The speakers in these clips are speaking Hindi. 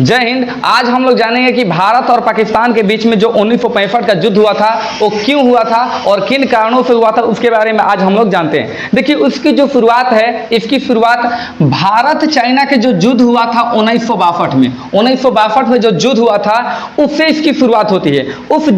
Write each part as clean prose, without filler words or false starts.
जय हिंद। आज हम लोग जानेंगे कि भारत और पाकिस्तान के बीच में जो 1965 का युद्ध हुआ था वो क्यों हुआ था और किन कारणों से हुआ था, उसके बारे में आज हम लोग जानते हैं। देखिए, उसकी जो शुरुआत है, इसकी शुरुआत भारत चाइना के जो युद्ध हुआ था 1962 में, 1962 में जो युद्ध हुआ था उससे इसकी शुरुआत होती है। उस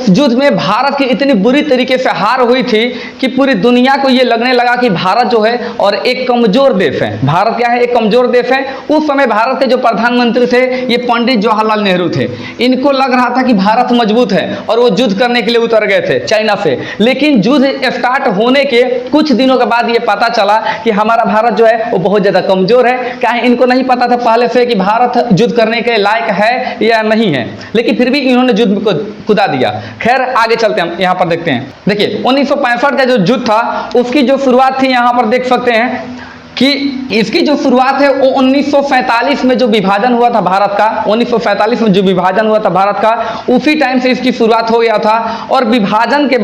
युद्ध में भारत की इतनी बुरी तरीके से हार हुई थी कि पूरी दुनिया को ये लगने लगा कि भारत जो है और एक कमजोर देश है। भारत क्या है? एक कमजोर देश है। उस समय भारत के जो प्रधानमंत्री थे ये पंडित जवाहरलाल नेहरू थे। इनको लग रहा था कि भारत मजबूत है और वो युद्ध करने के लिए उतर गए थे चाइना से। लेकिन युद्ध स्टार्ट होने के कुछ दिनों के बाद ये पता चला कि हमारा भारत जो है वो बहुत ज़्यादा कमजोर है। क्या है, इनको नहीं पता था पहले से कि भारत युद्ध करने के लायक है या नहीं है, लेकिन फिर भी इन्होंने युद्ध को कुदा दिया। खैर, आगे चलते हैं, यहाँ पर देखते हैं। देखिए, 1965 का जो युद्ध था उसकी जो शुरुआत थी, यहाँ पर देख सकते हैं कि इसकी जो शुरुआत है वो 1947 में जो विभाजन हुआ था भारत का, 1947 में जो विभाजन हुआ था भारत का, उसी टाइम से इसकी शुरुआत हो गया था। और विभाजन के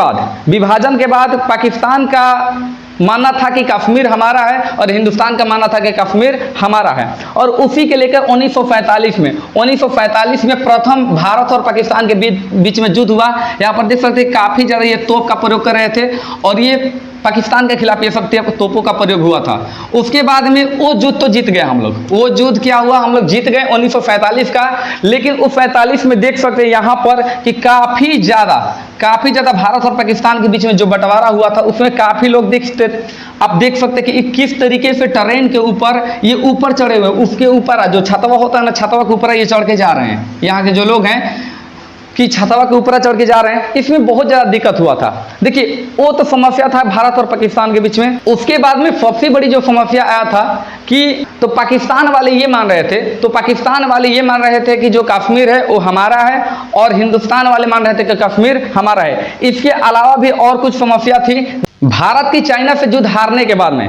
बाद पाकिस्तान का मानना था कि कश्मीर हमारा है और हिंदुस्तान का मानना था कि कश्मीर हमारा है। और उसी के लेकर 1945 में प्रथम भारत और पाकिस्तान के बीच में युद्ध हुआ। यहाँ पर देख सकते हैं काफ़ी ज़्यादा ये तोप का प्रयोग कर रहे थे और ये पाकिस्तान के खिलाफ ये सब तोपों का प्रयोग हुआ था। उसके बाद में वो युद्ध तो जीत गए हम लोग। वो युद्ध क्या हुआ, हम लोग जीत गए 1945 का। लेकिन उस 45 में देख सकते हैं यहाँ पर कि काफ़ी ज़्यादा भारत और पाकिस्तान के बीच में जो बंटवारा हुआ था उसमें काफ़ी लोग आप देख सकते हैं कि किस तरीके से ट्रेन के ऊपर ये ऊपर चढ़े हुए, उसके ऊपर जो छतवा होता है ना, छतवा के ऊपर ये चढ़ के जा रहे हैं। यहाँ के जो लोग हैं कि छतवा के ऊपर चढ़ के जा रहे हैं, इसमें बहुत ज़्यादा दिक्कत हुआ था। देखिए, वो तो समस्या था भारत और पाकिस्तान के बीच में। उसके बाद में सबसे बड़ी जो समस्या आया था कि तो पाकिस्तान वाले ये मान रहे थे कि जो कश्मीर है वो हमारा है और हिंदुस्तान वाले मान रहे थे कि कश्मीर हमारा है। इसके अलावा भी और कुछ समस्या थी। भारत की चाइना से युद्ध हारने के बाद में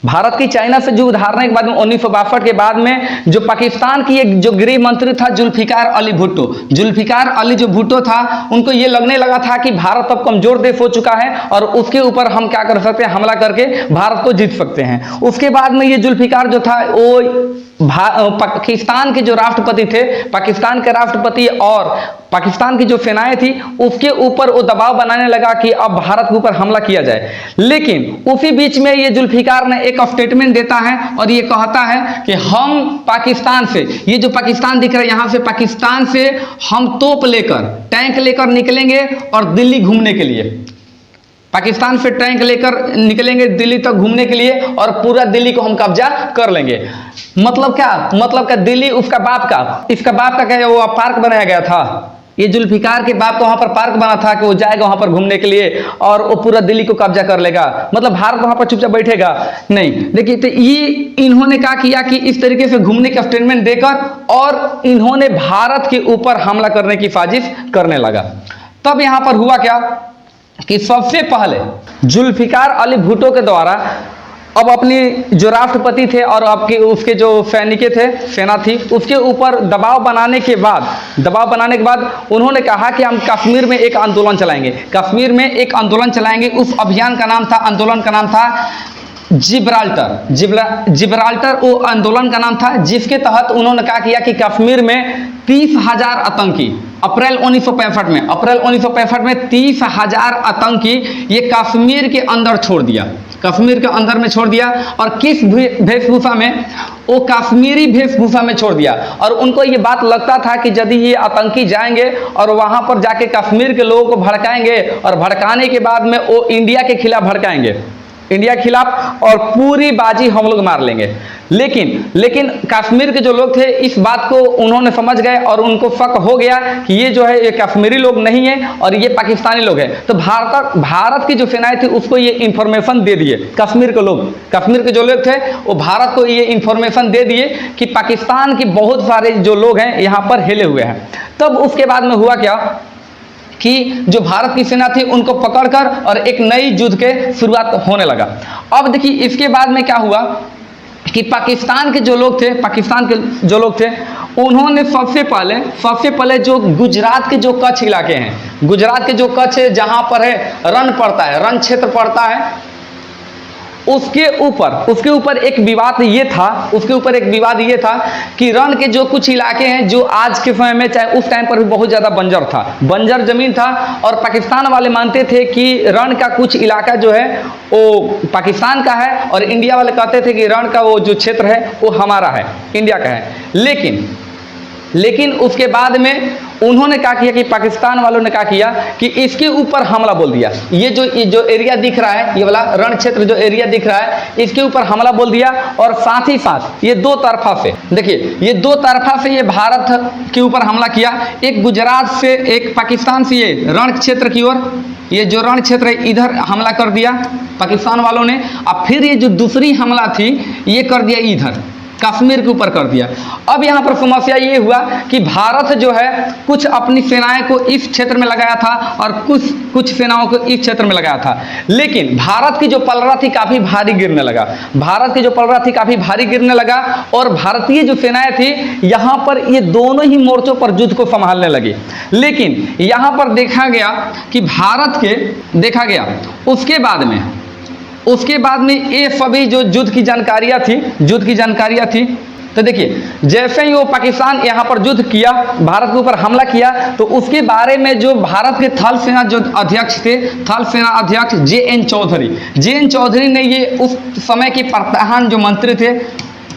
1962 के बाद में जो पाकिस्तान की एक जो गृह मंत्री था जुल्फिकार अली भुट्टो था, उनको ये लगने लगा था कि भारत अब कमजोर देश हो चुका है और उसके ऊपर हम क्या कर सकते हैं, हमला करके भारत को जीत सकते हैं। उसके बाद में ये जुल्फिकार जो था वो पाकिस्तान के जो राष्ट्रपति थे, पाकिस्तान के राष्ट्रपति और पाकिस्तान की जो सेनाएं थी उसके ऊपर वो दबाव बनाने लगा कि अब भारत के ऊपर हमला किया जाए। लेकिन उसी बीच में ये जुल्फिकार ने एक स्टेटमेंट देता है और ये कहता है कि हम पाकिस्तान से, ये जो पाकिस्तान दिख रहा है यहाँ से, पाकिस्तान से हम तोप लेकर, टैंक लेकर निकलेंगे और दिल्ली घूमने के लिए, पाकिस्तान से टैंक लेकर निकलेंगे दिल्ली तक घूमने के लिए और पूरा दिल्ली को हम कब्जा कर लेंगे। मतलब क्या दिल्ली इसका बाप का क्या वो पार्क बनाया गया था। ये जुल्फिकार के बाप को वहां पर पार्क बना था कि वो जाएगा वहां पर घूमने के लिए और वो पूरा दिल्ली को कब्जा कर लेगा। मतलब भारत वहां पर चुपचाप बैठेगा नहीं। देखिए, तो ये इन्होंने क्या किया कि इस तरीके से घूमने का स्टेटमेंट देकर और इन्होंने भारत के ऊपर हमला करने की साजिश करने लगा। तब यहां पर हुआ क्या कि सबसे पहले जुल्फिकार अली भुट्टो के द्वारा अब अपनी जो राष्ट्रपति थे और उसके जो सैनिक थे, सेना थी, उसके ऊपर दबाव बनाने के बाद उन्होंने कहा कि हम कश्मीर में एक आंदोलन चलाएंगे। उस आंदोलन का नाम था जिब्राल्टर वो आंदोलन का नाम था, जिसके तहत उन्होंने क्या किया कि कश्मीर में 30,000 आतंकी अप्रैल 1965 में 30,000 आतंकी ये कश्मीर के अंदर छोड़ दिया और किस वेशभूषा में, वो कश्मीरी वेशभूषा में छोड़ दिया। और उनको ये बात लगता था कि यदि ये आतंकी जाएंगे और वहां पर जाके कश्मीर के लोगों को भड़काएंगे और भड़काने के बाद में वो इंडिया के खिलाफ भड़काएंगे, और पूरी बाजी हम लोग मार लेंगे। लेकिन कश्मीर के जो लोग थे इस बात को उन्होंने समझ गए और उनको शक हो गया कि ये जो है ये कश्मीरी लोग नहीं है और ये पाकिस्तानी लोग हैं। तो भारत की जो सेनाएं थी उसको ये इंफॉर्मेशन दे दिए, कश्मीर के जो लोग थे वो भारत को ये इंफॉर्मेशन दे दिए कि पाकिस्तान के बहुत सारे जो लोग हैं यहाँ पर हिले हुए हैं। तब उसके बाद में हुआ क्या कि जो भारत की सेना थी उनको पकड़कर और एक नई युद्ध के शुरुआत होने लगा। अब देखिए, इसके बाद में क्या हुआ कि पाकिस्तान के जो लोग थे उन्होंने सबसे पहले जो गुजरात के जो कच्छ इलाके हैं, जहाँ पर है रण क्षेत्र पड़ता है, उसके ऊपर एक विवाद ये था कि रण के जो कुछ इलाके हैं जो आज के समय में, चाहे उस टाइम पर भी बहुत ज़्यादा बंजर ज़मीन था, और पाकिस्तान वाले मानते थे कि रण का कुछ इलाका जो है वो पाकिस्तान का है, और इंडिया वाले कहते थे कि रण का वो जो क्षेत्र है वो हमारा है, इंडिया का है। लेकिन उसके बाद में उन्होंने क्या किया कि पाकिस्तान वालों ने क्या किया कि इसके ऊपर हमला बोल दिया। ये जो एरिया दिख रहा है, ये वाला रण क्षेत्र जो एरिया दिख रहा है, इसके ऊपर हमला बोल दिया। और साथ ही साथ ये दो तरफा से, देखिए ये दो तरफा से ये भारत के ऊपर हमला किया, एक गुजरात से एक पाकिस्तान से, ये रण क्षेत्र की ओर, ये जो रण क्षेत्र है इधर हमला कर दिया पाकिस्तान वालों ने। अब फिर ये जो दूसरी हमला थी ये कर दिया इधर कश्मीर के ऊपर कर दिया। अब यहाँ पर समस्या ये हुआ कि भारत जो है कुछ अपनी सेनाएं को इस क्षेत्र में लगाया था और कुछ सेनाओं को इस क्षेत्र में लगाया था, लेकिन भारत की जो पलड़ा थी काफ़ी भारी गिरने लगा। और भारतीय जो सेनाएं थी यहाँ पर ये दोनों ही मोर्चों पर युद्ध को संभालने लगी। लेकिन यहाँ पर देखा गया कि उसके बाद में ये सभी जो युद्ध की जानकारियाँ थी, तो देखिए जैसे ही वो पाकिस्तान यहाँ पर युद्ध किया, भारत के ऊपर हमला किया, तो उसके बारे में जो भारत के थल सेना जो अध्यक्ष थे, थल सेना अध्यक्ष जे.एन. चौधरी ने ये उस समय के प्रधान जो मंत्री थे,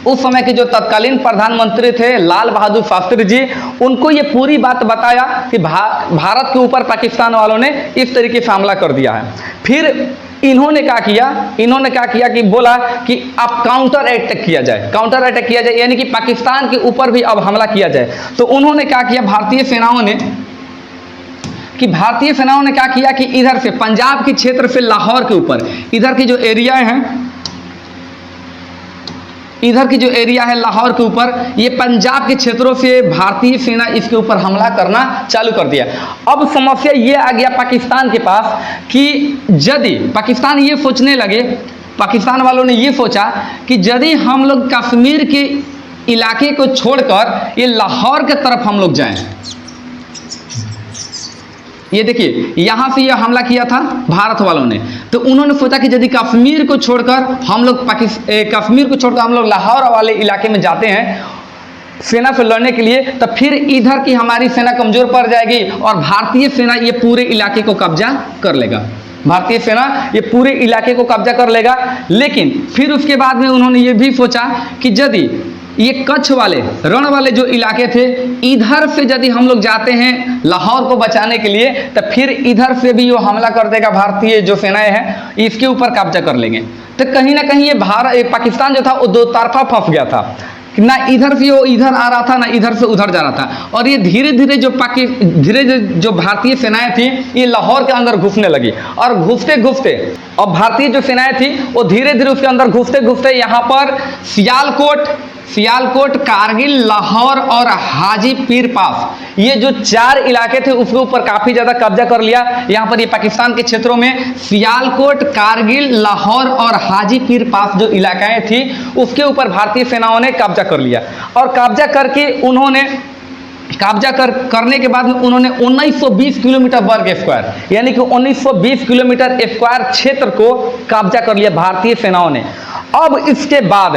उस समय के जो तत्कालीन प्रधानमंत्री थे लाल बहादुर शास्त्री जी, उनको ये पूरी बात बताया कि भारत के ऊपर पाकिस्तान वालों ने इस तरीके से हमला कर दिया है। फिर इन्होंने क्या किया कि बोला कि अब काउंटर अटैक किया जाए, यानी कि पाकिस्तान के ऊपर भी अब हमला किया जाए। तो उन्होंने क्या किया, भारतीय सेनाओं ने क्या किया कि इधर से पंजाब के क्षेत्र से लाहौर के ऊपर, इधर की जो एरिया है लाहौर के ऊपर, ये पंजाब के क्षेत्रों से भारतीय सेना इसके ऊपर हमला करना चालू कर दिया। अब समस्या ये आ गया पाकिस्तान के पास कि यदि पाकिस्तान वालों ने ये सोचा कि यदि हम लोग कश्मीर के इलाके को छोड़कर ये लाहौर के तरफ हम लोग जाएं, ये देखिए यहाँ से ये हमला किया था भारत वालों ने, तो उन्होंने सोचा कि यदि कश्मीर को छोड़कर हम लोग लाहौर वाले इलाके में जाते हैं सेना से लड़ने के लिए, तो फिर इधर की हमारी सेना कमज़ोर पड़ जाएगी और भारतीय सेना ये पूरे इलाके को कब्जा कर लेगा। लेकिन फिर उसके बाद में उन्होंने ये भी सोचा कि यदि ये कच्छ वाले रण वाले जो इलाके थे, इधर से यदि हम लोग जाते हैं लाहौर को बचाने के लिए, तो फिर इधर से भी वो हमला कर देगा, भारतीय जो सेनाएं हैं इसके ऊपर कब्जा कर लेंगे। तो कहीं ना कहीं ये पाकिस्तान जो था वो दो तरफा फंस गया था, ना इधर से वो इधर आ रहा था, ना इधर से उधर जा रहा था। और ये धीरे धीरे जो भारतीय सेनाएं थी ये लाहौर के अंदर घुसने लगी, और घुसते अब भारतीय जो सेनाएं थी वो धीरे धीरे उसके अंदर घुसते यहाँ पर सियालकोट, कारगिल, लाहौर और हाजी पीर पास, ये जो 4 इलाके थे उसके ऊपर काफ़ी ज़्यादा कब्जा कर लिया। यहाँ पर ये पाकिस्तान के क्षेत्रों में सियालकोट, कारगिल, लाहौर और हाजी पीर पास जो इलाकाएं थी उसके ऊपर भारतीय सेनाओं ने कब्जा कर लिया। और कब्जा करने के बाद में उन्होंने 1920 किलोमीटर वर्ग स्क्वायर, यानी कि 1920 किलोमीटर स्क्वायर क्षेत्र को कब्जा कर लिया भारतीय सेनाओं ने। अब इसके बाद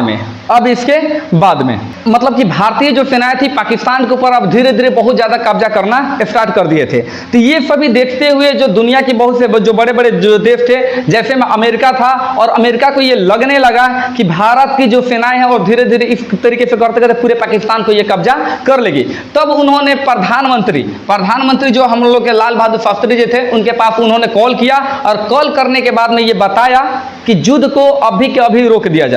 में मतलब कि भारतीय जो सेनाएं थी पाकिस्तान के ऊपर अब धीरे धीरे बहुत ज़्यादा कब्जा करना स्टार्ट कर दिए थे। तो ये सभी देखते हुए जो दुनिया की बहुत से जो बड़े बड़े जो देश थे, जैसे में अमेरिका था, और अमेरिका को ये लगने लगा कि भारत की जो सेनाएं हैं और धीरे धीरे इस तरीके से करते करते पूरे पाकिस्तान को ये कब्जा कर लेगी। तब उन्होंने प्रधानमंत्री जो हम लोग के लाल बहादुर शास्त्री जी थे उनके पास उन्होंने कॉल किया, और कॉल करने के बाद में ये बताया कि युद्ध को अभी के अभी रोक दिया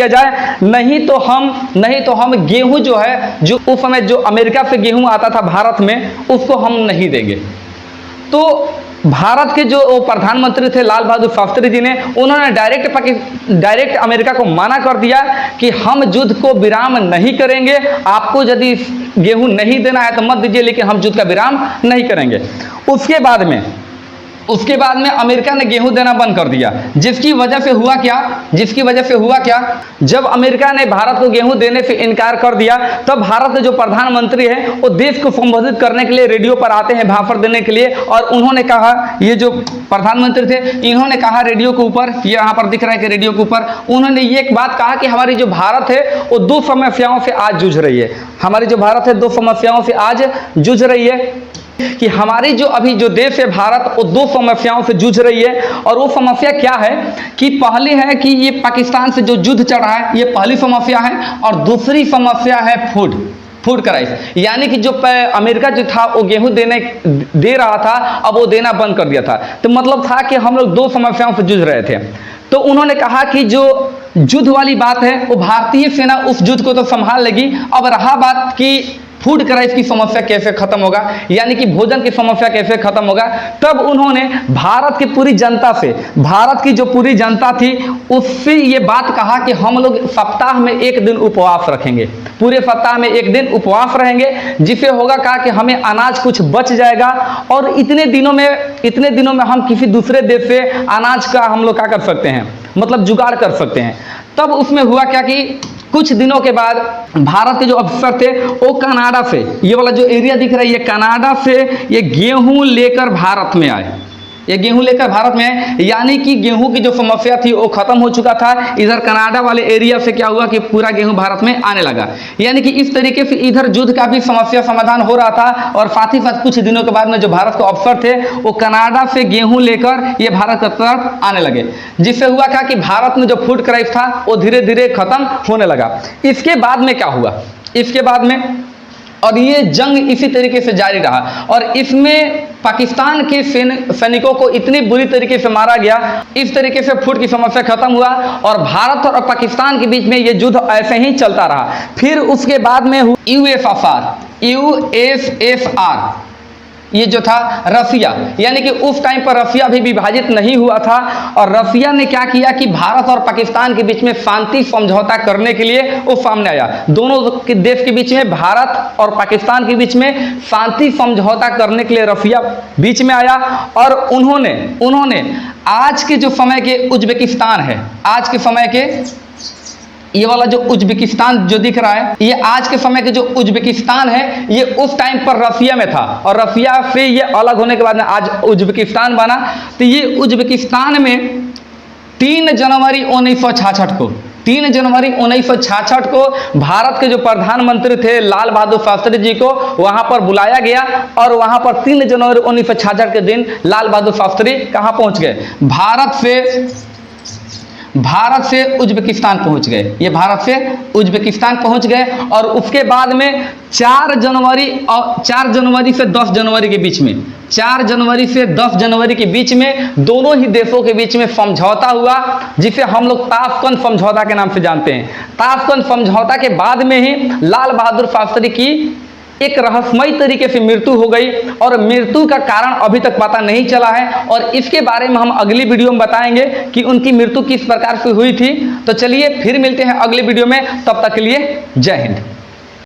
जाए, नहीं तो हम गेहूं जो है, जो उस समय जो अमेरिका से गेहूं आता था भारत में, उसको हम नहीं देंगे। तो भारत के जो प्रधानमंत्री थे लाल बहादुर शास्त्री जी ने, उन्होंने डायरेक्ट अमेरिका को मना कर दिया कि हम युद्ध को विराम नहीं करेंगे, आपको यदि गेहूं नहीं देना है तो मत दीजिए, लेकिन हम युद्ध का विराम नहीं करेंगे। उसके बाद में उसके बाद में अमेरिका ने गेहूं देना बंद कर दिया, जिसकी वजह से हुआ क्या, जब अमेरिका ने भारत को गेहूं देने से इनकार कर दिया, तब भारत के जो प्रधानमंत्री है वो देश को संबोधित करने के लिए रेडियो पर आते हैं भाषण देने के लिए, और उन्होंने कहा, ये जो प्रधानमंत्री थे इन्होंने कहा रेडियो के ऊपर, ये यहाँ पर दिख रहा है कि रेडियो के ऊपर उन्होंने ये एक बात कहा कि हमारी जो भारत है वो दो समस्याओं से आज जूझ रही है, हमारी जो भारत है दो समस्याओं से आज जूझ रही है, कि हमारी जो अभी जो देश है भारत वो दो समस्याओं से जूझ रही है। और वो समस्या क्या है कि पहली है कि ये पाकिस्तान से जो युद्ध चल रहा है, ये पहली समस्या है, और दूसरी समस्या है फूड क्राइसिस, यानी कि जो अमेरिका जो था वो गेहूं दे रहा था, अब वो देना बंद कर दिया था, तो मतलब था कि हम लोग दो समस्याओं से जूझ रहे थे। तो उन्होंने कहा कि जो युद्ध वाली बात है वो भारतीय सेना उस युद्ध को तो संभाल लेगी, अब रहा बात कि फूड क्राइसिस की समस्या कैसे खत्म होगा, यानी कि भोजन की समस्या कैसे खत्म होगा, तब उन्होंने भारत की पूरी जनता से, भारत की जो पूरी जनता थी उससे ये बात कहा कि हम लोग सप्ताह में एक दिन उपवास रखेंगे, पूरे सप्ताह में एक दिन उपवास रहेंगे, जिससे होगा कहा कि हमें अनाज कुछ बच जाएगा, और इतने दिनों में हम किसी दूसरे देश से अनाज का हम लोग क्या कर सकते हैं, मतलब जुगाड़ कर सकते हैं। तब उसमें हुआ क्या कि कुछ दिनों के बाद भारत के जो अफसर थे वो कनाडा से, ये वाला जो एरिया दिख रहा है, ये कनाडा से ये गेहूं लेकर भारत में आए, ये गेहूं लेकर भारत में आए, यानी कि गेहूं की जो समस्या थी वो खत्म हो चुका था। इधर कनाडा वाले एरिया से क्या हुआ कि पूरा गेहूं भारत में आने लगा, यानी कि इस तरीके से इधर युद्ध का भी समस्या समाधान हो रहा था, और साथ ही साथ कुछ दिनों के बाद में जो भारत के अफसर थे वो कनाडा से गेहूं लेकर ये भारत की तरफ आने लगे, जिससे हुआ क्या कि भारत में जो फूड क्राइसिस था वो धीरे धीरे खत्म होने लगा। इसके बाद में क्या हुआ, इसके बाद में, और ये जंग इसी तरीके से जारी रहा, और इसमें पाकिस्तान के सैनिकों को इतनी बुरी तरीके से मारा गया, इस तरीके से फूड की समस्या खत्म हुआ, और भारत और पाकिस्तान के बीच में ये युद्ध ऐसे ही चलता रहा। फिर उसके बाद में यूएसएसआर, ये जो था रसिया, यानी कि उस टाइम पर रसिया भी विभाजित नहीं हुआ था, और रसिया ने क्या किया कि भारत और पाकिस्तान के बीच में शांति समझौता करने के लिए वो सामने आया। दोनों देश के बीच में, भारत और पाकिस्तान के बीच में शांति समझौता करने के लिए रसिया बीच में आया, और उन्होंने आज के जो समय के उज्बेकिस्तान है, आज के समय के ये वाला जो उज्बेकिस्तान जो दिख रहा है, ये आज के समय के जो उज्बेकिस्तान है, ये उस टाइम पर रसिया में था, और रसिया से ये अलग होने के बाद में आज उज्बेकिस्तान बना। तो ये उज्बेकिस्तान में 3 जनवरी 1966 को भारत के जो प्रधानमंत्री थे लाल बहादुर शास्त्री जी को वहां पर बुलाया गया, और वहां पर 3 जनवरी 1966 के दिन लाल बहादुर शास्त्री कहां पहुंच गए, भारत से उज्बेकिस्तान पहुंच गए, ये भारत से उज्बेकिस्तान पहुंच गए। और उसके बाद में 4 जनवरी से 10 जनवरी के बीच में, 4 जनवरी से 10 जनवरी के बीच में दोनों ही देशों के बीच में समझौता हुआ, जिसे हम लोग ताशकंद समझौता के नाम से जानते हैं। ताशकंद समझौता के बाद में ही लाल बहादुर शास्त्री की एक रहस्यमयी तरीके से मृत्यु हो गई, और मृत्यु का कारण अभी तक पता नहीं चला है, और इसके बारे में हम अगली वीडियो में बताएंगे कि उनकी मृत्यु किस प्रकार से हुई थी। तो चलिए फिर मिलते हैं अगले वीडियो में, तब तक के लिए जय हिंद।